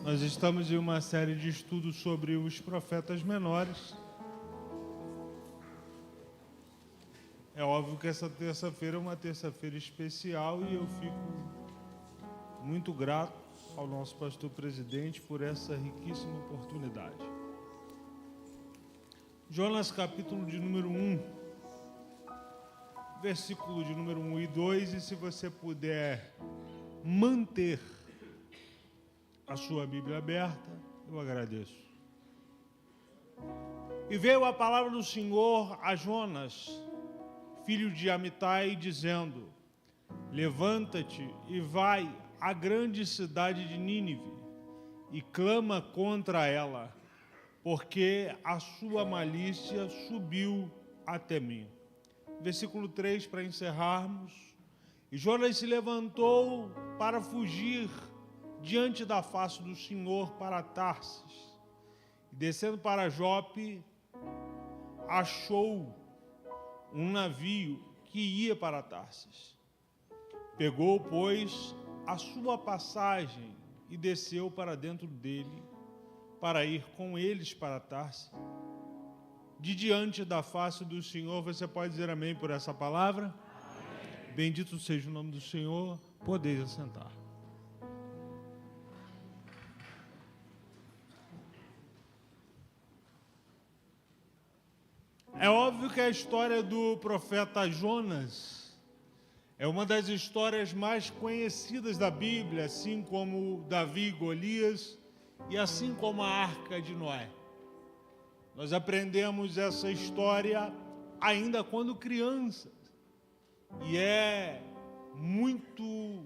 Nós estamos em uma série de estudos sobre os profetas menores. É óbvio que essa terça-feira é uma terça-feira especial e eu fico muito grato ao nosso pastor presidente por essa riquíssima oportunidade. Jonas, capítulo de número 1, versículo de número 1 e 2, e se você puder manter a sua Bíblia aberta, eu agradeço. E veio a palavra do Senhor a Jonas, filho de Amitai, dizendo: levanta-te e vai à grande cidade de Nínive e clama contra ela, porque a sua malícia subiu até mim. Versículo 3, para encerrarmos. E Jonas se levantou para fugir diante da face do Senhor para Tarsis. E descendo para Jope, achou um navio que ia para Tarsis. Pegou, pois, a sua passagem e desceu para dentro dele, para ir com eles para Tarsis. De diante da face do Senhor, você pode dizer amém por essa palavra? Amém. Bendito seja o nome do Senhor. Podeis assentar. É óbvio que a história do profeta Jonas é uma das histórias mais conhecidas da Bíblia, assim como Davi e Golias, e assim como a Arca de Noé. Nós aprendemos essa história ainda quando crianças, e é muito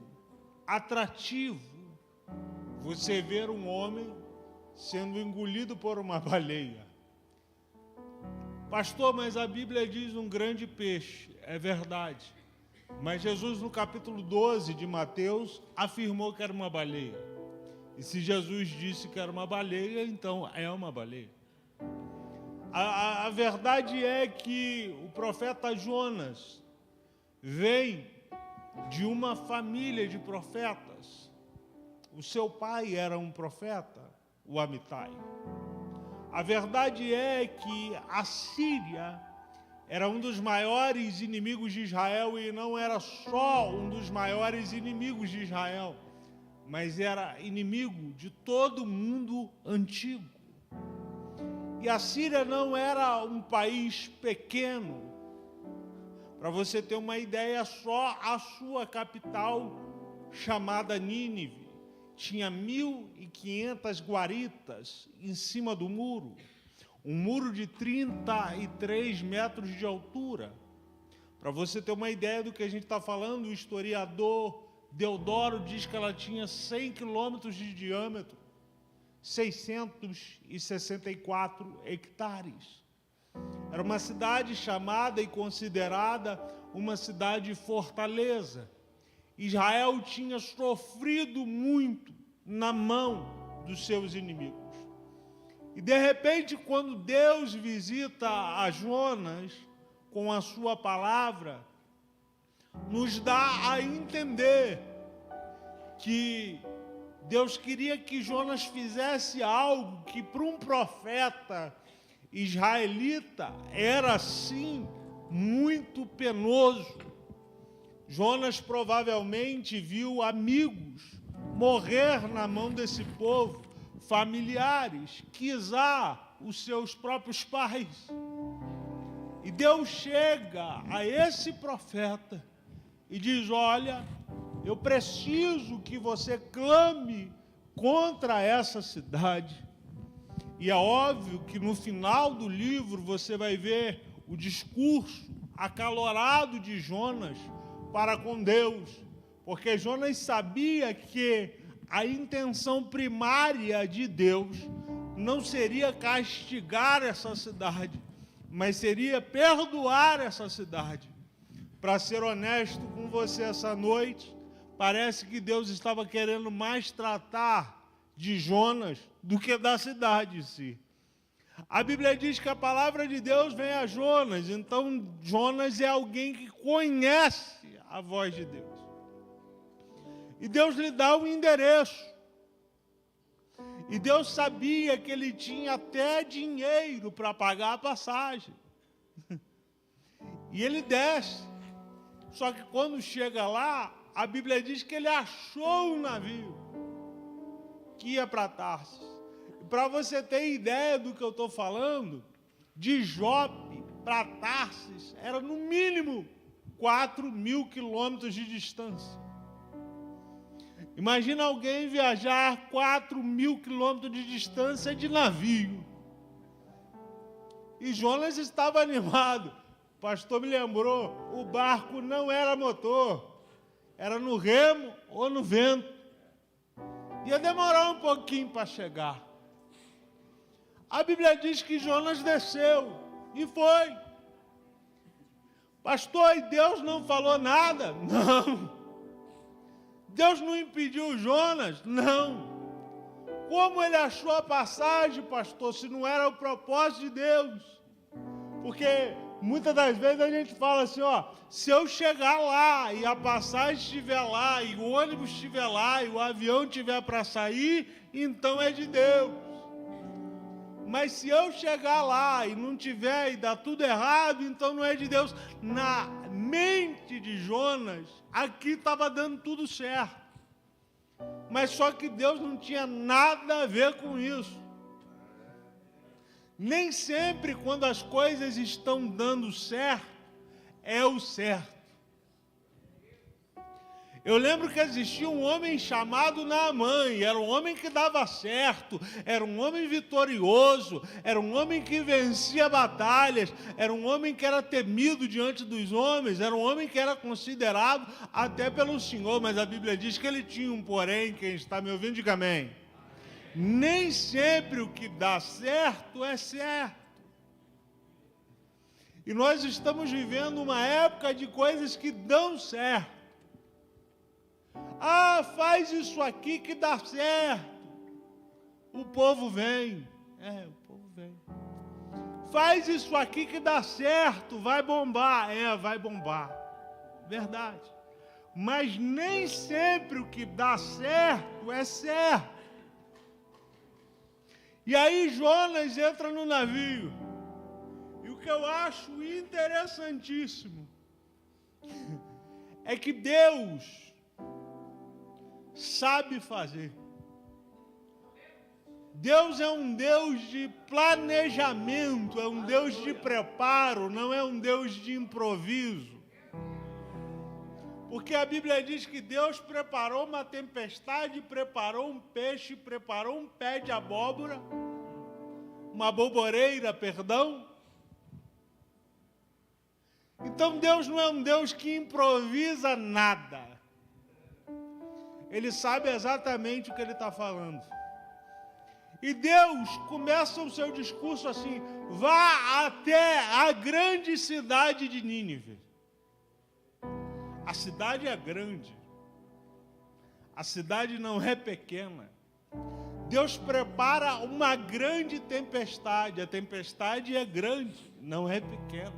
atrativo você ver um homem sendo engolido por uma baleia. Pastor, mas a Bíblia diz um grande peixe. É verdade. Mas Jesus, no capítulo 12 de Mateus, afirmou que era uma baleia. E se Jesus disse que era uma baleia, então é uma baleia. A verdade é que o profeta Jonas vem de uma família de profetas. O seu pai era um profeta, o Amitai. A verdade é que a Síria era um dos maiores inimigos de Israel, e não era só um dos maiores inimigos de Israel, mas era inimigo de todo o mundo antigo. E a Síria não era um país pequeno. Para você ter uma ideia, só a sua capital, chamada Nínive, tinha 1.500 guaritas em cima do muro. Um muro de 33 metros de altura. Para você ter uma ideia do que a gente está falando, o historiador Deodoro diz que ela tinha 100 quilômetros de diâmetro, 664 hectares. Era uma cidade chamada e considerada uma cidade fortaleza. Israel tinha sofrido muito na mão dos seus inimigos. E de repente, quando Deus visita a Jonas com a sua palavra, nos dá a entender que Deus queria que Jonas fizesse algo que para um profeta israelita era, sim, muito penoso. Jonas provavelmente viu amigos morrer na mão desse povo, familiares, quizá os seus próprios pais. E Deus chega a esse profeta e diz: olha, eu preciso que você clame contra essa cidade. E é óbvio que no final do livro você vai ver o discurso acalorado de Jonas para com Deus, porque Jonas sabia que a intenção primária de Deus não seria castigar essa cidade, mas seria perdoar essa cidade. Para ser honesto com você essa noite, parece que Deus estava querendo mais tratar de Jonas do que da cidade em si. A Bíblia diz que a palavra de Deus vem a Jonas, então Jonas é alguém que conhece a voz de Deus. E Deus lhe dá um endereço. E Deus sabia que ele tinha até dinheiro para pagar a passagem. E ele desce. Só que quando chega lá, a Bíblia diz que ele achou um navio que ia para Tarsis. Para você ter ideia do que eu estou falando, de Jope para Tarsis era no mínimo 4.000 quilômetros de distância. Imagina alguém viajar 4.000 quilômetros de distância de navio. E Jonas estava animado. O pastor me lembrou, o barco não era motor, era no remo ou no vento. Ia demorar um pouquinho para chegar. A Bíblia diz que Jonas desceu e foi. Pastor, e Deus não falou nada? Não. Deus não impediu Jonas? Não. Como ele achou a passagem, pastor, se não era o propósito de Deus? Porque muitas das vezes a gente fala assim, ó, se eu chegar lá e a passagem estiver lá, e o ônibus estiver lá, e o avião estiver para sair, então é de Deus. Mas se eu chegar lá e não tiver e dar tudo errado, então não é de Deus. Na mente de Jonas, aqui estava dando tudo certo. Mas só que Deus não tinha nada a ver com isso. Nem sempre quando as coisas estão dando certo, é o certo. Eu lembro que existia um homem chamado Naamã, era um homem que dava certo, era um homem vitorioso, era um homem que vencia batalhas, era um homem que era temido diante dos homens, era um homem que era considerado até pelo Senhor, mas a Bíblia diz que ele tinha um porém. Quem está me ouvindo, diga amém. Nem sempre o que dá certo é certo. E nós estamos vivendo uma época de coisas que dão certo. Ah, faz isso aqui que dá certo. O povo vem. O povo vem. Faz isso aqui que dá certo, vai bombar. Vai bombar. Verdade. Mas nem sempre o que dá certo é certo. E aí Jonas entra no navio. E o que eu acho interessantíssimo é que Deus sabe fazer. Deus é um Deus de planejamento, é um Deus de preparo, não é um Deus de improviso. Porque a Bíblia diz que Deus preparou uma tempestade, preparou um peixe, preparou um pé de abóbora, uma boboreira, perdão. Então Deus não é um Deus que improvisa nada. Ele sabe exatamente o que ele está falando. E Deus começa o seu discurso assim: vá até a grande cidade de Nínive. A cidade é grande. A cidade não é pequena. Deus prepara uma grande tempestade. A tempestade é grande, não é pequena.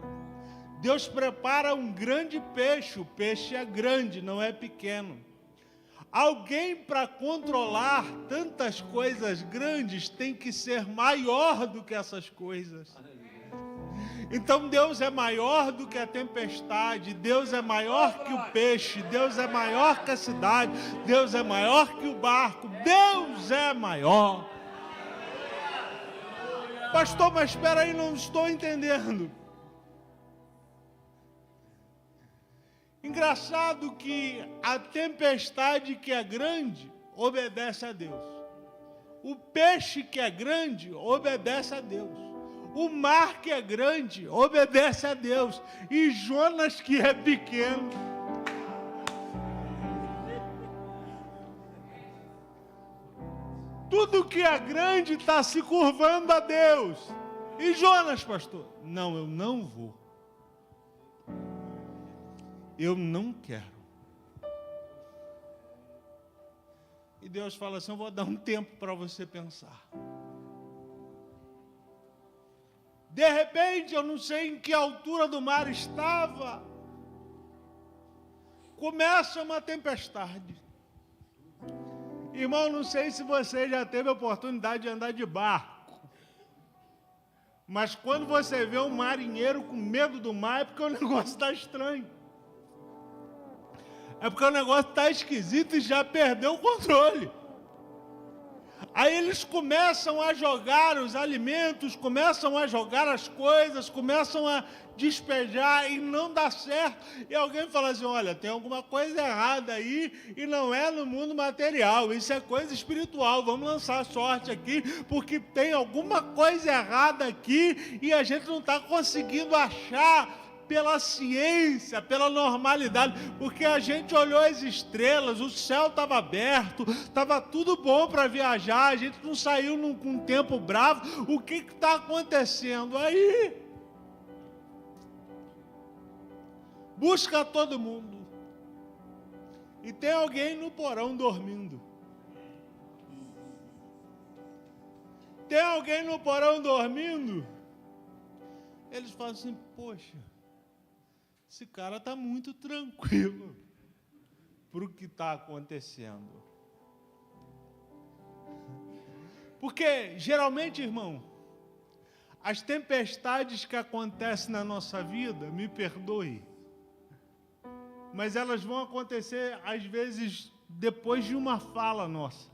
Deus prepara um grande peixe. O peixe é grande, não é pequeno. Alguém para controlar tantas coisas grandes tem que ser maior do que essas coisas. Então Deus é maior do que a tempestade, Deus é maior que o peixe, Deus é maior que a cidade, Deus é maior que o barco, Deus é maior. Pastor, mas espera aí, não estou entendendo. Engraçado que a tempestade que é grande obedece a Deus. O peixe que é grande obedece a Deus. O mar que é grande obedece a Deus. E Jonas que é pequeno. Tudo que é grande está se curvando a Deus. E Jonas, pastor? Não, eu não vou. Eu não quero. E Deus fala assim: eu vou dar um tempo para você pensar. De repente, eu não sei em que altura do mar estava, começa uma tempestade. Irmão, não sei se você já teve a oportunidade de andar de barco. Mas quando você vê um marinheiro com medo do mar, é porque o negócio está estranho. É porque o negócio está esquisito e já perdeu o controle. Aí eles começam a jogar os alimentos, começam a jogar as coisas, começam a despejar e não dá certo. E alguém fala assim, olha, tem alguma coisa errada aí e não é no mundo material, isso é coisa espiritual, vamos lançar sorte aqui, porque tem alguma coisa errada aqui e a gente não está conseguindo achar pela ciência, pela normalidade, porque a gente olhou as estrelas, o céu estava aberto, estava tudo bom para viajar, a gente não saiu com um tempo bravo, o que está acontecendo aí? Busca todo mundo, e tem alguém no porão dormindo. Tem alguém no porão dormindo? Eles falam assim, poxa, esse cara está muito tranquilo para o que está acontecendo. Porque, geralmente, irmão, as tempestades que acontecem na nossa vida, me perdoe, mas elas vão acontecer, às vezes, depois de uma fala nossa.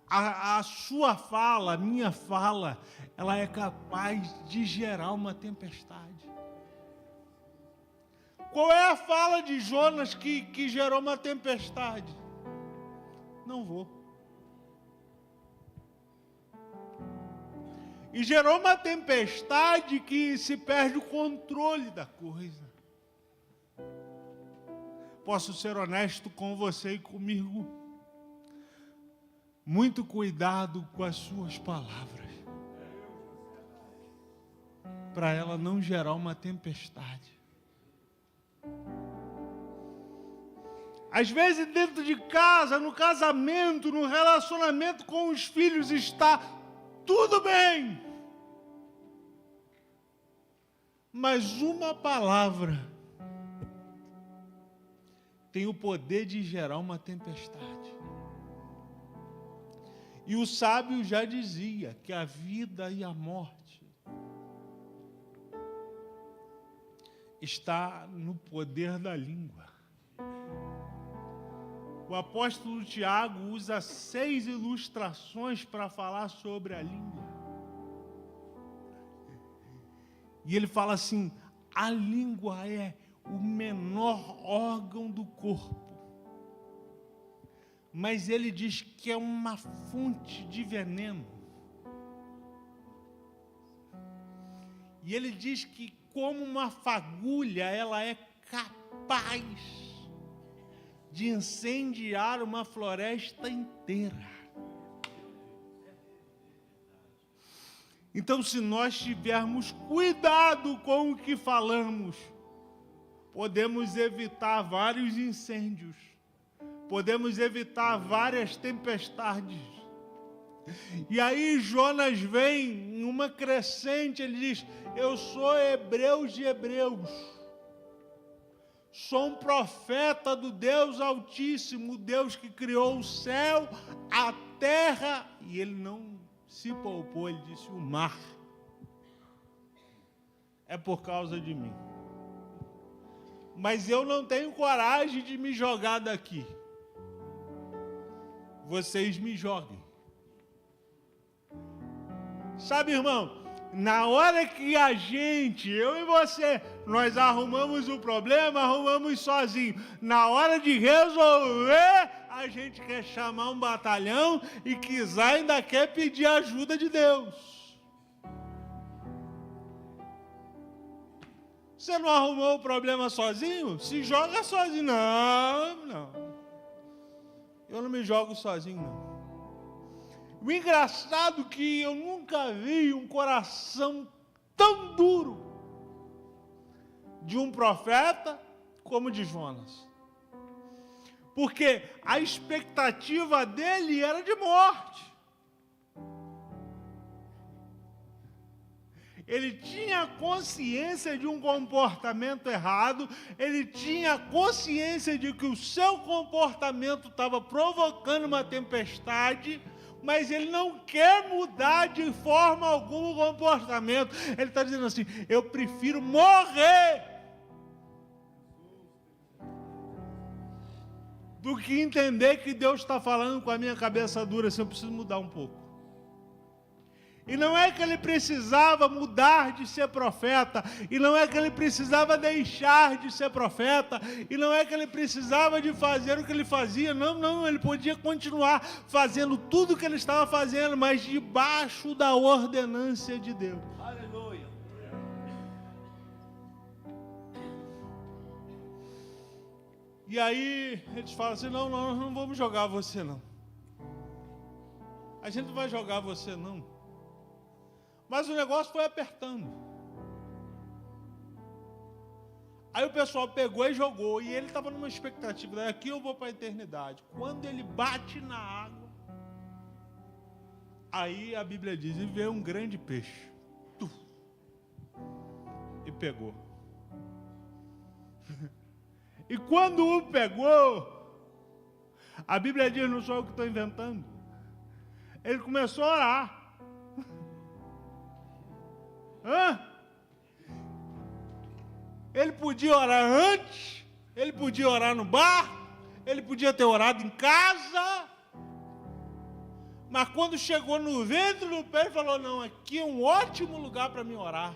A sua fala, a minha fala, ela é capaz de gerar uma tempestade. Qual é a fala de Jonas que gerou uma tempestade? Não vou. E gerou uma tempestade que se perde o controle da coisa. Posso ser honesto com você e comigo? Muito cuidado com as suas palavras, para ela não gerar uma tempestade. Às vezes dentro de casa, no casamento, no relacionamento com os filhos está tudo bem, mas uma palavra tem o poder de gerar uma tempestade. E o sábio já dizia que a vida e a morte está no poder da língua. O apóstolo Tiago usa 6 ilustrações para falar sobre a língua. E ele fala assim, a língua é o menor órgão do corpo. Mas ele diz que é uma fonte de veneno. E ele diz que, como uma fagulha, ela é capaz de incendiar uma floresta inteira. Então, se nós tivermos cuidado com o que falamos, podemos evitar vários incêndios. Podemos evitar várias tempestades. E aí Jonas vem em uma crescente, ele diz, eu sou hebreu de hebreus. Sou um profeta do Deus Altíssimo, o Deus que criou o céu, a terra, e ele não se poupou, ele disse o mar. É por causa de mim. Mas eu não tenho coragem de me jogar daqui. Vocês me joguem. Sabe, irmão, na hora que a gente, eu e você, nós arrumamos o problema, arrumamos sozinho. Na hora de resolver, a gente quer chamar um batalhão e quiser ainda quer pedir ajuda de Deus. Você não arrumou o problema sozinho? Se joga sozinho. Não. Eu não me jogo sozinho, não. O engraçado é que eu nunca vi um coração tão duro de um profeta como de Jonas. Porque a expectativa dele era de morte. Ele tinha consciência de um comportamento errado, ele tinha consciência de que o seu comportamento estava provocando uma tempestade, mas ele não quer mudar de forma alguma o comportamento. Ele está dizendo assim: eu prefiro morrer do que entender que Deus está falando com a minha cabeça dura, assim, eu preciso mudar um pouco. E não é que ele precisava mudar de ser profeta, e não é que ele precisava deixar de ser profeta, e não é que ele precisava de fazer o que ele fazia, não, ele podia continuar fazendo tudo o que ele estava fazendo, mas debaixo da ordenância de Deus. Aleluia. E aí eles falam assim: não, nós não vamos jogar você não. A gente não vai jogar você não. Mas o negócio foi apertando. Aí o pessoal pegou e jogou. E ele estava numa expectativa: daqui eu vou para a eternidade. Quando ele bate na água, aí a Bíblia diz: e veio um grande peixe. E pegou. E quando o pegou, a Bíblia diz, não sou eu que estou inventando, ele começou a orar. Ele podia orar antes, ele podia orar no bar, ele podia ter orado em casa, mas quando chegou no ventre do peixe, ele falou: não, aqui é um ótimo lugar para mim orar.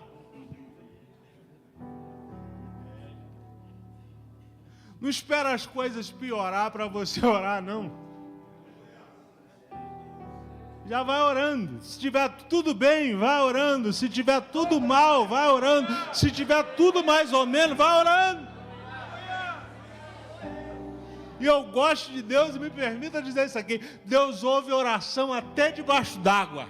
Não espera as coisas piorar para você orar, não. Já vai orando. Se tiver tudo bem, vai orando. Se tiver tudo mal, vai orando. Se tiver tudo mais ou menos, vai orando. E eu gosto de Deus, e me permita dizer isso aqui: Deus ouve oração até debaixo d'água.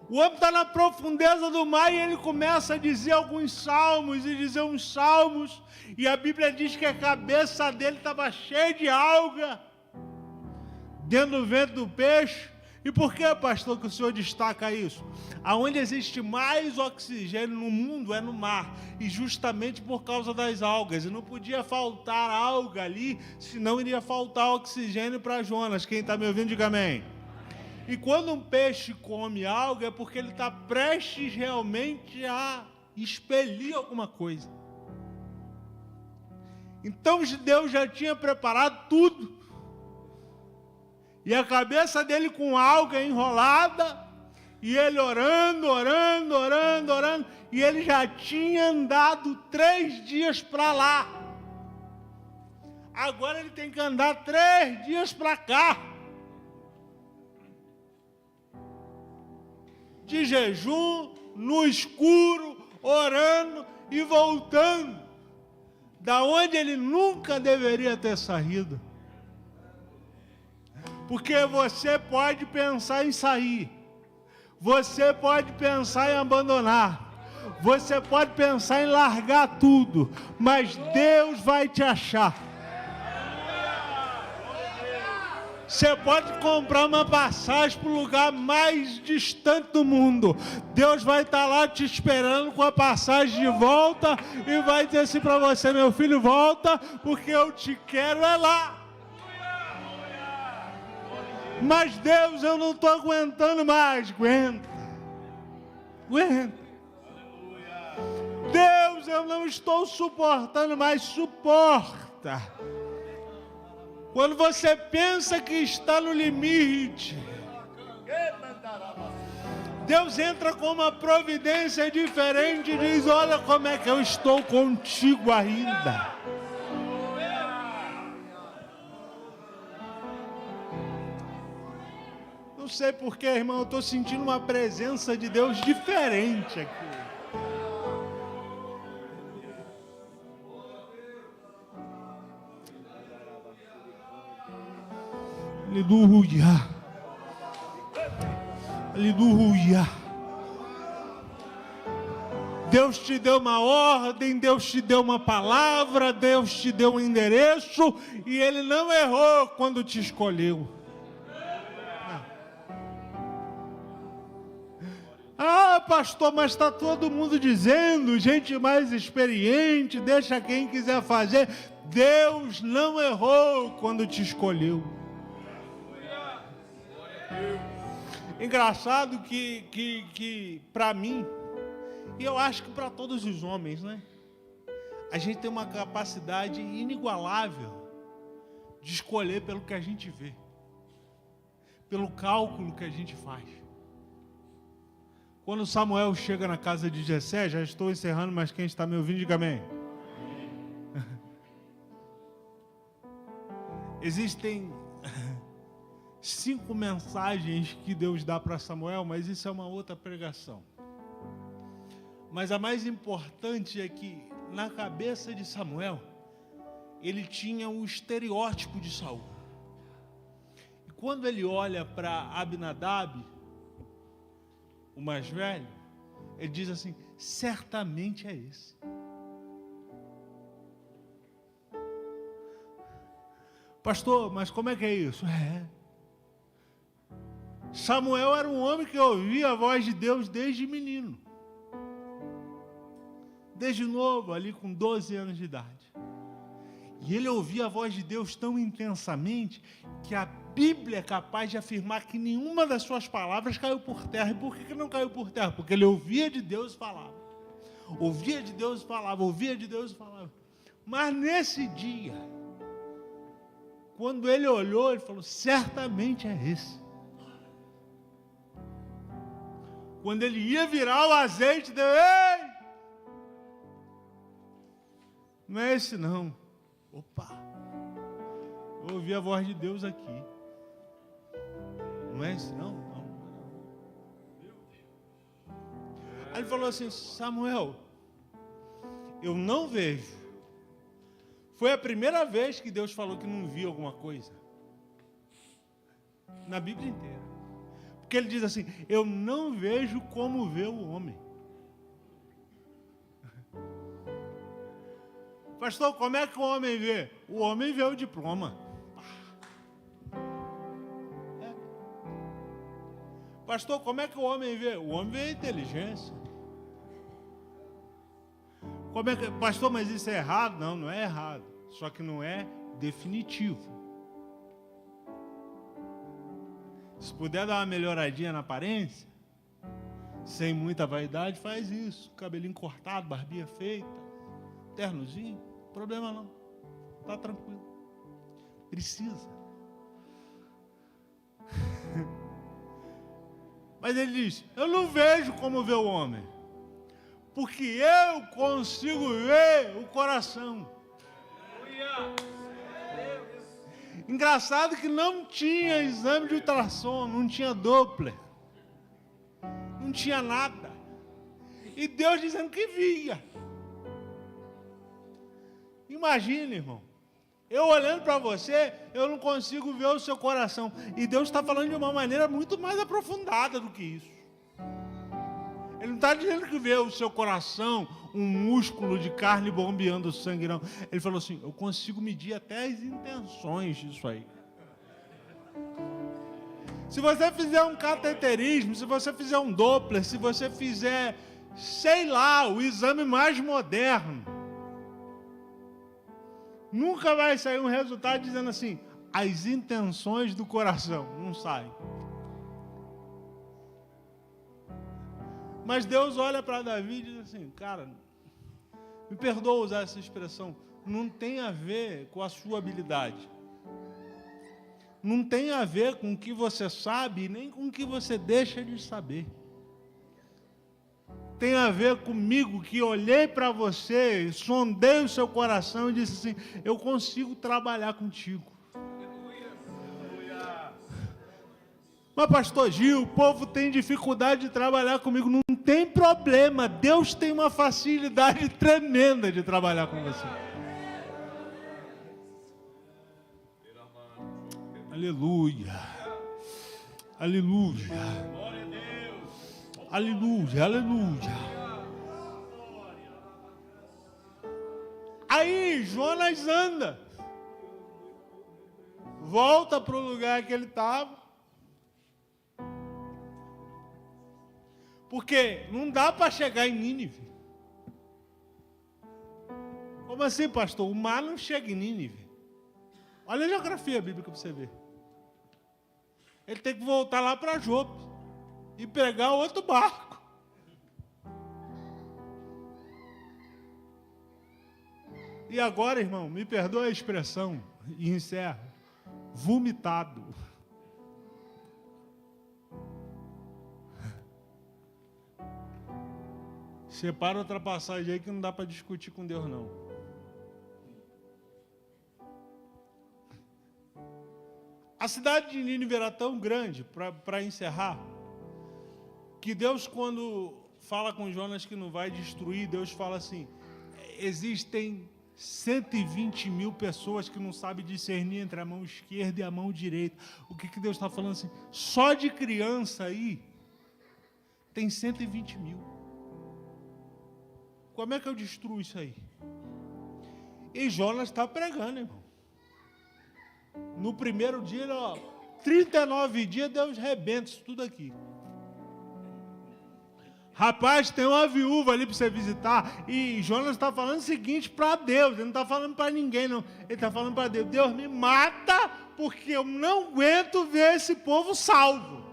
O homem está na profundeza do mar e ele começa a dizer alguns salmos e dizer uns salmos, e a Bíblia diz que a cabeça dele estava cheia de alga dentro do ventre do peixe. E por que, pastor, que o senhor destaca isso? Aonde existe mais oxigênio no mundo é no mar, e justamente por causa das algas, e não podia faltar alga ali, senão iria faltar oxigênio para Jonas. Quem está me ouvindo, diga amém. E quando um peixe come alga, é porque ele está prestes realmente a expelir alguma coisa. Então Deus já tinha preparado tudo. E a cabeça dele com alga enrolada, e ele orando, e ele já tinha andado 3 dias para lá. Agora ele tem que andar 3 dias para cá. De jejum, no escuro, orando e voltando, da onde ele nunca deveria ter saído. Porque você pode pensar em sair, você pode pensar em abandonar, você pode pensar em largar tudo, mas Deus vai te achar. Você pode comprar uma passagem para o lugar mais distante do mundo. Deus vai estar lá te esperando com a passagem de volta e vai dizer assim para você: meu filho, volta, porque eu te quero é lá. Mas Deus, eu não estou aguentando mais. Aguenta. Deus, eu não estou suportando mais. Suporta. Quando você pensa que está no limite, Deus entra com uma providência diferente e diz: olha como é que eu estou contigo ainda. Não sei porquê, irmão, eu estou sentindo uma presença de Deus diferente aqui. Aleluia. Aleluia. Deus te deu uma ordem, Deus te deu uma palavra, Deus te deu um endereço, e Ele não errou quando te escolheu. Ah, pastor, mas está todo mundo dizendo, gente mais experiente, deixa quem quiser fazer. Deus não errou quando te escolheu. Engraçado que para mim, e eu acho que para todos os homens, né? A gente tem uma capacidade inigualável de escolher pelo que a gente vê, pelo cálculo que a gente faz. Quando Samuel chega na casa de Jessé, já estou encerrando, mas quem está me ouvindo, diga amém. Existem 5 mensagens que Deus dá para Samuel, mas isso é uma outra pregação. Mas a mais importante é que na cabeça de Samuel, ele tinha o estereótipo de Saul. E quando ele olha para Abinadab, o mais velho, ele diz assim: certamente é esse. Pastor, mas como é que é isso? Samuel era um homem que ouvia a voz de Deus desde menino. Desde novo, ali com 12 anos de idade. E ele ouvia a voz de Deus tão intensamente que a Bíblia é capaz de afirmar que nenhuma das suas palavras caiu por terra. E por que não caiu por terra? Porque ele ouvia de Deus e falava. Ouvia de Deus e falava, ouvia de Deus e falava. Mas nesse dia, quando ele olhou, ele falou: certamente é esse. Quando ele ia virar o azeite, deu: ei! Não é esse não. Opa! Eu ouvi a voz de Deus aqui. Não é esse não? Não. Aí ele falou assim: Samuel, eu não vejo. Foi a primeira vez que Deus falou que não via alguma coisa. Na Bíblia inteira. Porque ele diz assim: eu não vejo como vê o homem. Pastor, como é que o homem vê? O homem vê o diploma. Pastor, como é que o homem vê? O homem vê a inteligência. Como é que... Pastor, mas isso é errado? Não, não é errado. Só que não é definitivo. Se puder dar uma melhoradinha na aparência, sem muita vaidade, faz isso. Cabelinho cortado, barbinha feita, ternozinho, problema não. Tá tranquilo. Precisa. Mas ele diz: eu não vejo como vê o homem, porque eu consigo ver o coração. Engraçado que não tinha exame de ultrassom, não tinha Doppler, não tinha nada. E Deus dizendo que via. Imagine, irmão, eu olhando para você, eu não consigo ver o seu coração. E Deus está falando de uma maneira muito mais aprofundada do que isso. Ele não está dizendo que vê o seu coração, um músculo de carne bombeando sangue, não. Ele falou assim: eu consigo medir até as intenções disso aí. Se você fizer um cateterismo, se você fizer um Doppler, se você fizer, sei lá, o exame mais moderno, nunca vai sair um resultado dizendo assim: as intenções do coração. Não sai. Mas Deus olha para Davi e diz assim: cara, me perdoa usar essa expressão, não tem a ver com a sua habilidade. Não tem a ver com o que você sabe, nem com o que você deixa de saber. Tem a ver comigo, que olhei para você, sondei o seu coração e disse assim: eu consigo trabalhar contigo. Mas pastor Gil, o povo tem dificuldade de trabalhar comigo. Não tem problema, Deus tem uma facilidade tremenda de trabalhar com você. Aleluia. Aleluia. Aleluia, aleluia. Aí Jonas anda, volta para o lugar que ele estava, Porque não dá para chegar em Nínive. Como assim, pastor? O mar não chega em Nínive. Olha a geografia bíblica para você ver. Ele tem que voltar lá para Jope e pegar outro barco. E agora, irmão, me perdoa a expressão e encerro. Vomitado. Separa outra passagem aí que não dá para discutir com Deus, não. A cidade de Nínive era tão grande, para encerrar, que Deus, quando fala com Jonas que não vai destruir, Deus fala assim, existem 120 mil pessoas que não sabem discernir entre a mão esquerda e a mão direita. O que Deus está falando assim? Só de criança aí, tem 120 mil. Como é que eu destruo isso aí? E Jonas está pregando, irmão. No primeiro dia, 39 dias, Deus rebenta isso tudo aqui. Rapaz, tem uma viúva ali para você visitar. E Jonas está falando o seguinte para Deus. Ele não está falando para ninguém, não. Ele está falando para Deus. Deus, me mata, porque eu não aguento ver esse povo salvo.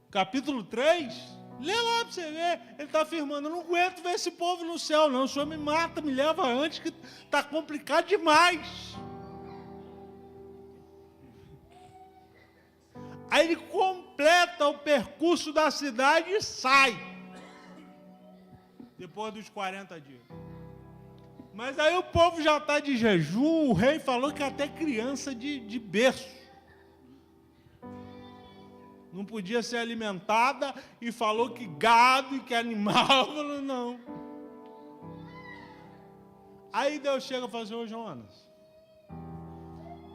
Capítulo 3... Lê lá para você ver, ele está afirmando, eu não aguento ver esse povo no céu, não. O Senhor me mata, me leva antes, que está complicado demais. Aí ele completa o percurso da cidade e sai. Depois dos 40 dias. Mas aí o povo já está de jejum, o rei falou que até criança de berço não podia ser alimentada, e falou que gado e que animal, falou, não. Aí Deus chega e fala assim, ô Jonas,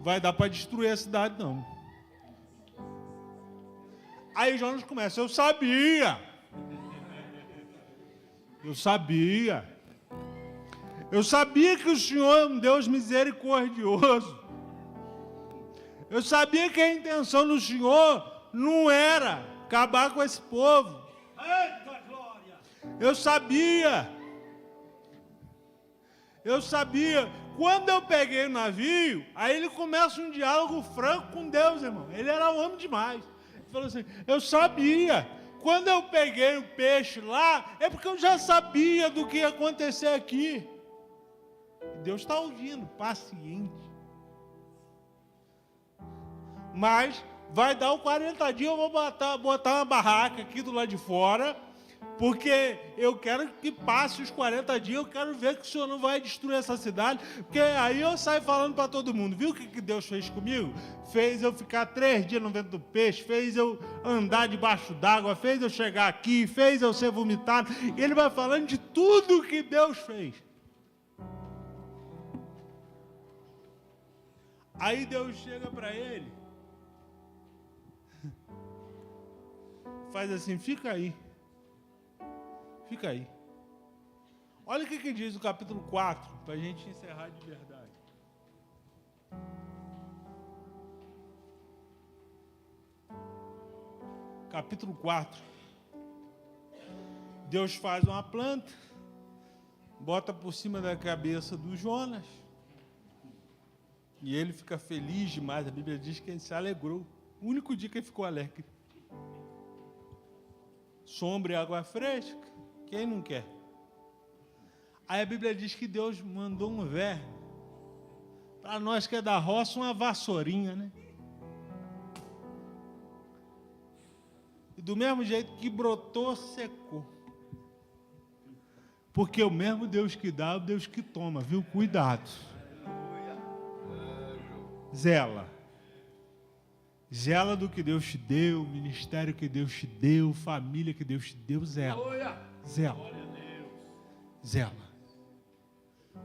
vai dar para destruir a cidade, não. Aí Jonas começa, eu sabia que o Senhor é um Deus misericordioso, eu sabia que a intenção do Senhor não era acabar com esse povo. Eita glória! Eu sabia. Quando eu peguei o navio, aí ele começa um diálogo franco com Deus, irmão. Ele era homem demais. Ele falou assim, eu sabia. Quando eu peguei o peixe lá, é porque eu já sabia do que ia acontecer aqui. Deus está ouvindo, paciente. Mas vai dar os 40 dias, eu vou botar uma barraca aqui do lado de fora, porque eu quero que passe os 40 dias, eu quero ver que o Senhor não vai destruir essa cidade, porque aí eu saio falando para todo mundo, viu o que Deus fez comigo? Fez eu ficar 3 dias no ventre do peixe, fez eu andar debaixo d'água, fez eu chegar aqui, fez eu ser vomitado, e ele vai falando de tudo que Deus fez. Aí Deus chega para ele, faz assim, fica aí. Olha o que diz o capítulo 4, para a gente encerrar de verdade. Capítulo 4. Deus faz uma planta, bota por cima da cabeça do Jonas, e ele fica feliz demais. A Bíblia diz que ele se alegrou. O único dia que ele ficou alegre. Sombra e água fresca, quem não quer? Aí a Bíblia diz que Deus mandou um verme. Para nós que é da roça, uma vassourinha, né? E do mesmo jeito que brotou, secou. Porque o mesmo Deus que dá é o Deus que toma, viu? Cuidado. Zela. Zela do que Deus te deu, ministério que Deus te deu, família que Deus te deu, zela. Zela.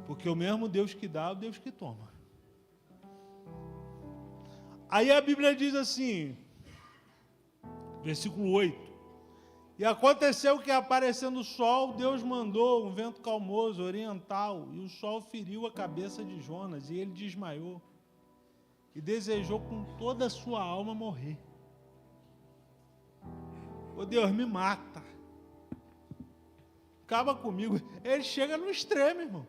Porque o mesmo Deus que dá é o Deus que toma. Aí a Bíblia diz assim, versículo 8. E aconteceu que, aparecendo o sol, Deus mandou um vento calmoso, oriental, e o sol feriu a cabeça de Jonas, e ele desmaiou. E desejou com toda a sua alma morrer. Ô Deus, me mata. Acaba comigo. Ele chega no extremo, irmão.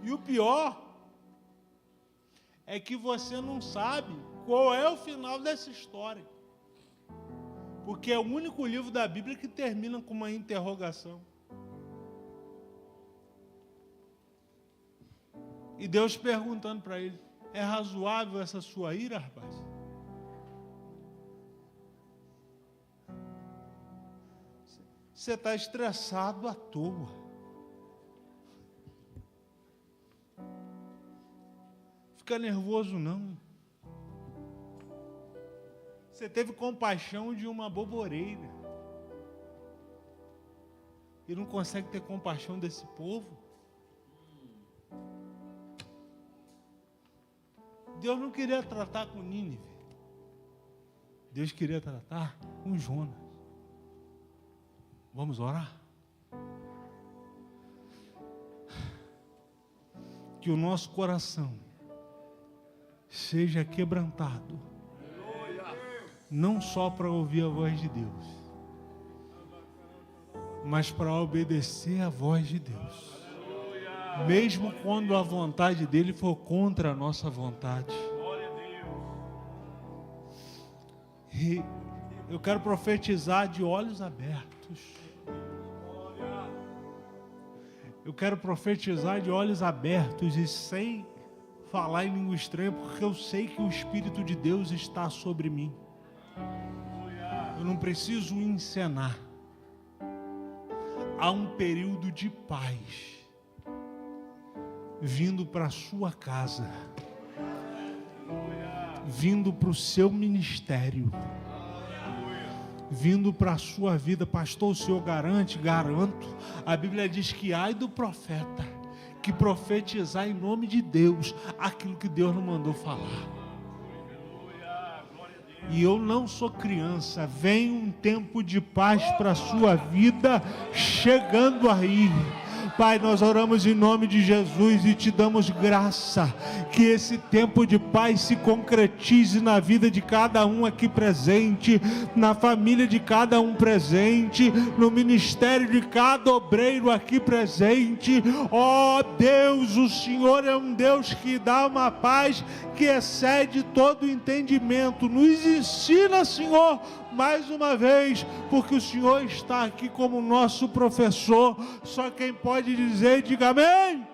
E o pior é que você não sabe qual é o final dessa história. Porque é o único livro da Bíblia que termina com uma interrogação. E Deus perguntando para ele: é razoável essa sua ira, rapaz? Você está estressado à toa. Fica nervoso não. Você teve compaixão de uma boboreira e não consegue ter compaixão desse povo? Deus não queria tratar com Nínive. Deus queria tratar com Jonas. Vamos orar? Que o nosso coração seja quebrantado, não só para ouvir a voz de Deus, mas para obedecer a voz de Deus, mesmo quando a vontade dele for contra a nossa vontade. E eu quero profetizar de olhos abertos. Eu quero profetizar de olhos abertos e sem falar em língua estranha, porque eu sei que o Espírito de Deus está sobre mim. Eu não preciso encenar. Há um período de paz vindo para a sua casa, vindo para o seu ministério, vindo para a sua vida. Pastor, o Senhor garante? Garanto. A Bíblia diz que ai do profeta que profetizar em nome de Deus aquilo que Deus não mandou falar. E eu não sou criança. Vem um tempo de paz para a sua vida chegando aí. Pai, nós oramos em nome de Jesus e te damos graça que esse tempo de paz se concretize na vida de cada um aqui presente, na família de cada um presente, no ministério de cada obreiro aqui presente. Ó Deus, o Senhor é um Deus que dá uma paz que excede todo entendimento. Nos ensina, Senhor, mais uma vez, porque o Senhor está aqui como nosso professor. Só quem pode dizer, diga amém.